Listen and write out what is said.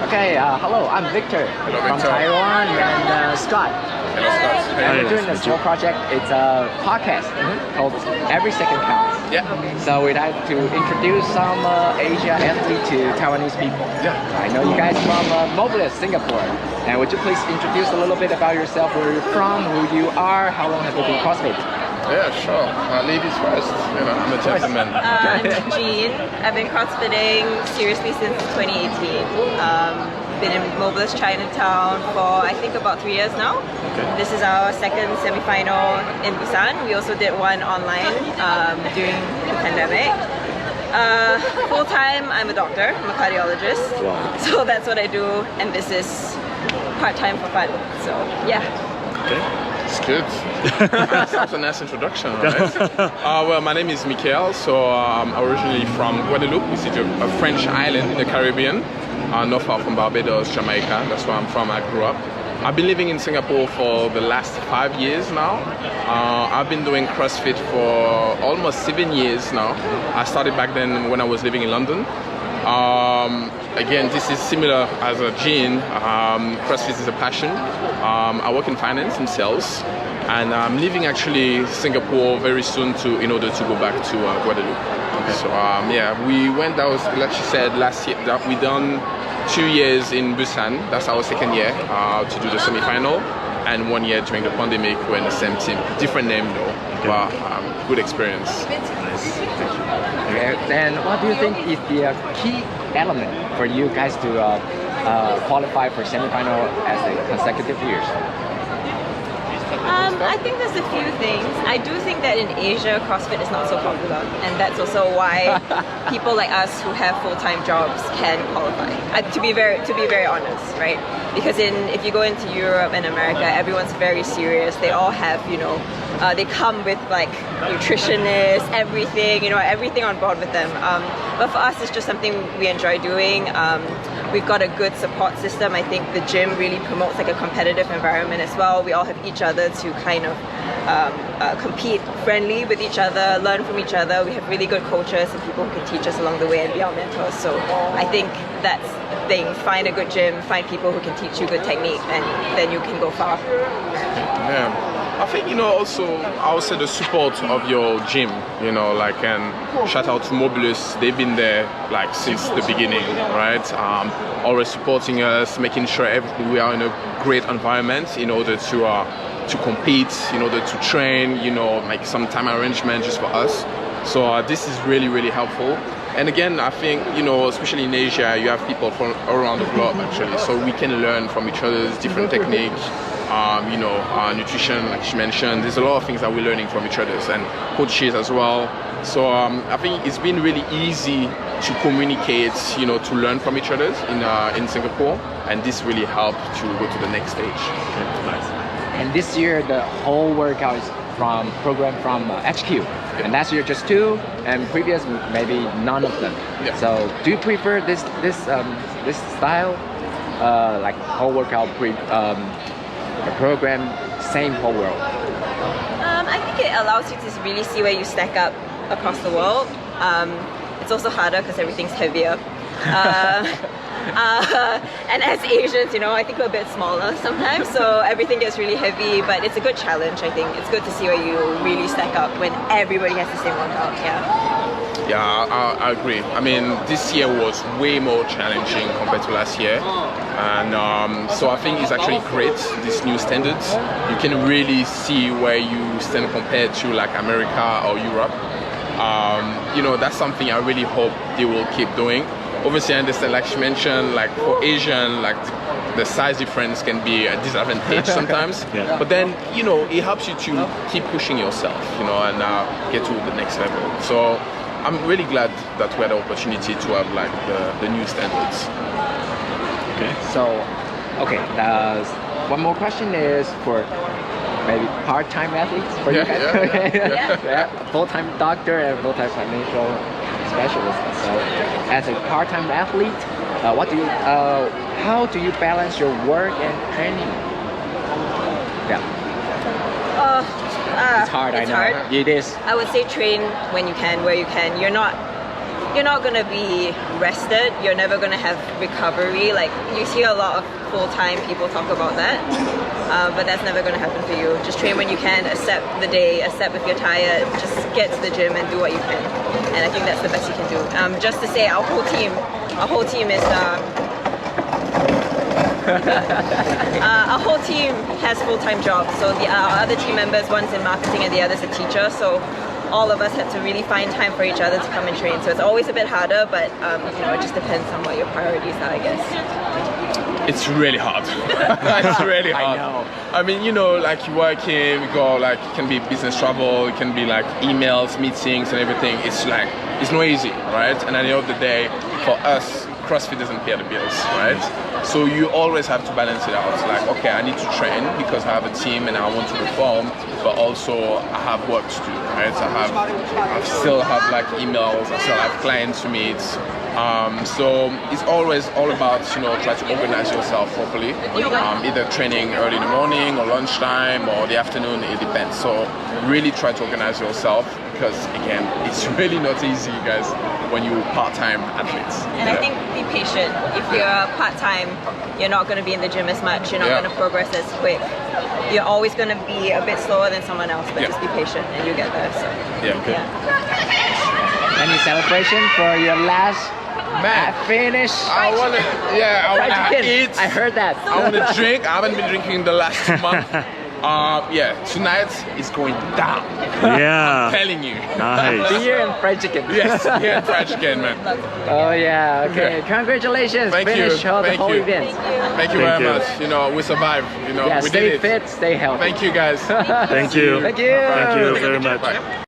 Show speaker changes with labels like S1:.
S1: Okay, hello, I'm Victor.
S2: Hello,
S1: from
S2: Victor.
S1: Taiwan, and Scott.
S2: Hello, Scott.
S1: And we're doing this small project. It's a podcast called Every Second Counts.
S2: Yeah.
S1: So we'd like to introduce some Asia athletes to Taiwanese people.
S2: Yeah.
S1: I know you guys from Mobilus, Singapore. And would you please introduce a little bit about yourself, where you're from, who you are, how long have you been CrossFit?
S2: Yeah, sure. Ladies first. You know, I'm a gentleman.
S3: I'm Jeanne. I've been CrossFitting seriously since 2018. Been in Mobilus Chinatown for I think about 3 years now.
S2: Okay.
S3: This is our second semi-final in Busan. We also did one online during the pandemic. Full-time, I'm a doctor. I'm a cardiologist.
S1: Wow.
S3: So that's what I do, and this is part-time for fun. So yeah.
S2: Okay. It's good. That's a nice introduction, right? Well, my name is Mickael. So I'm originally from Guadeloupe, which is a French island in the Caribbean, not far from Barbados, Jamaica. That's where I'm from. I grew up. I've been living in Singapore for the last 5 years now. I've been doing CrossFit for almost 7 years now. I started back then when I was living in London. Again, this is similar as a Jeanne. CrossFit is a passion. I work in finance and sales, and I'm leaving actually Singapore very soon in order to go back to Guadeloupe. Okay. So yeah, we went. That was like she said last year. That we done 2 years in Busan. That's our second year to do the semi-final, and 1 year during the pandemic. We're in the same team, different name though. Okay. But good experience.
S1: Okay, then what do you think is the key element for you guys to qualify for semi-final as a consecutive years?
S3: I think there's a few things. I do think that in Asia, CrossFit is not so popular, and that's also why people like us who have full-time jobs can qualify. To be very honest, right? Because if you go into Europe and America, everyone's very serious. They all have, they come with like nutritionists, everything on board with them. But for us, it's just something we enjoy doing. We've got a good support system. I think the gym really promotes like a competitive environment as well. We all have each other to kind of compete friendly with each other, learn from each other. We have really good coaches and people who can teach us along the way and be our mentors. So I think that's the thing. Find a good gym, find people who can teach you good technique, and then you can go far.
S2: Yeah. I think, also, I would say the support of your gym, and shout out to Mobilus. They've been there, like, since the beginning, right? Always supporting us, making sure we are in a great environment in order to compete, in order to train, make some time arrangement just for us. So this is really, really helpful. And again, I think, especially in Asia, you have people from around the globe, actually. So we can learn from each other's different techniques. Nutrition, like she mentioned, there's a lot of things that we're learning from each other, and coaches as well. So I think it's been really easy to communicate, to learn from each other in Singapore, and this really helped to go to the next stage.
S1: Okay, nice. And this year, the whole workout is programmed from HQ. Yeah. And last year just 2, and previous maybe none of them. Yeah. So do you prefer this style, like whole workout program, same whole world?
S3: I think it allows you to really see where you stack up across the world. It's also harder because everything's heavier. And as Asians, I think we're a bit smaller sometimes, so everything gets really heavy, but it's a good challenge, I think. It's good to see where you really stack up when everybody has the same workout, yeah.
S2: Yeah, I agree. I mean, this year was way more challenging compared to last year. And so I think it's actually great, these new standards. You can really see where you stand compared to like America or Europe. That's something I really hope they will keep doing. Obviously, I understand, like she mentioned, like for Asian, like the size difference can be a disadvantage sometimes. Yeah. But then, it helps you to keep pushing yourself, and get to the next level. So I'm really glad that we had the opportunity to have like the new standards.
S1: Okay. So, one more question is for maybe part-time athletes for you guys. Yeah. Full-time doctor and full-time financial specialist. So, as a part-time athlete, how do you balance your work and training? Yeah. It's hard. I know.
S3: Hard.
S1: It is.
S3: I would say train when you can, where you can. you're not going to be rested. You're never going to have recovery. Like, you see a lot of full-time people talk about that, but that's never going to happen for you. Just train when you can, accept the day, accept if you're tired, just get to the gym and do what you can. And I think that's the best you can do. Just to say, our whole team is our whole team has full-time jobs. So our other team members, one's in marketing and the other's a teacher. So all of us had to really find time for each other to come and train. So it's always a bit harder, but you know, it just depends on what your priorities are, I guess.
S2: It's really hard. It's really hard.
S1: I know.
S2: I mean, you know, like you working, we go like, it can be business travel, it can be like emails, meetings and everything. It's like, it's not easy, right? And at the end of the day, for us, CrossFit doesn't pay the bills, right? So you always have to balance it out. Like, okay, I need to train because I have a team and I want to perform, but also I have work to do, right? I still have like emails, I still have clients to meet. So it's always all about, you know, try to organize yourself properly. Either training early in the morning or lunchtime or the afternoon, it depends. So really try to organize yourself because again, it's really not easy, guys, when you're part-time athletes.
S3: And I think be patient. If you're part-time, you're not going to be in the gym as much. You're not going to progress as quick. You're always going to be a bit slower than someone else, but just be patient and you get there. So
S1: Any celebration for your last finish?
S2: I wanna eat.
S1: I heard that.
S2: I wanna drink. I haven't been drinking the last 2 months. Tonight is going down.
S4: Yeah.
S2: I'm telling you.
S4: Nice.
S1: Beer and fried chicken.
S2: Yes, beer and fried chicken, man.
S1: Oh yeah. Okay. Congratulations.
S2: Thank
S1: Finish
S2: you.
S1: all the
S2: Thank
S1: whole
S2: you.
S1: event.
S2: Thank you very much. You know, we survived. You know,
S1: Yeah.
S2: we
S1: Stay
S2: did it.
S1: fit. Stay healthy.
S2: Thank you, guys.
S4: Thank you.
S1: Thank you.
S4: Thank you very much.
S2: Bye.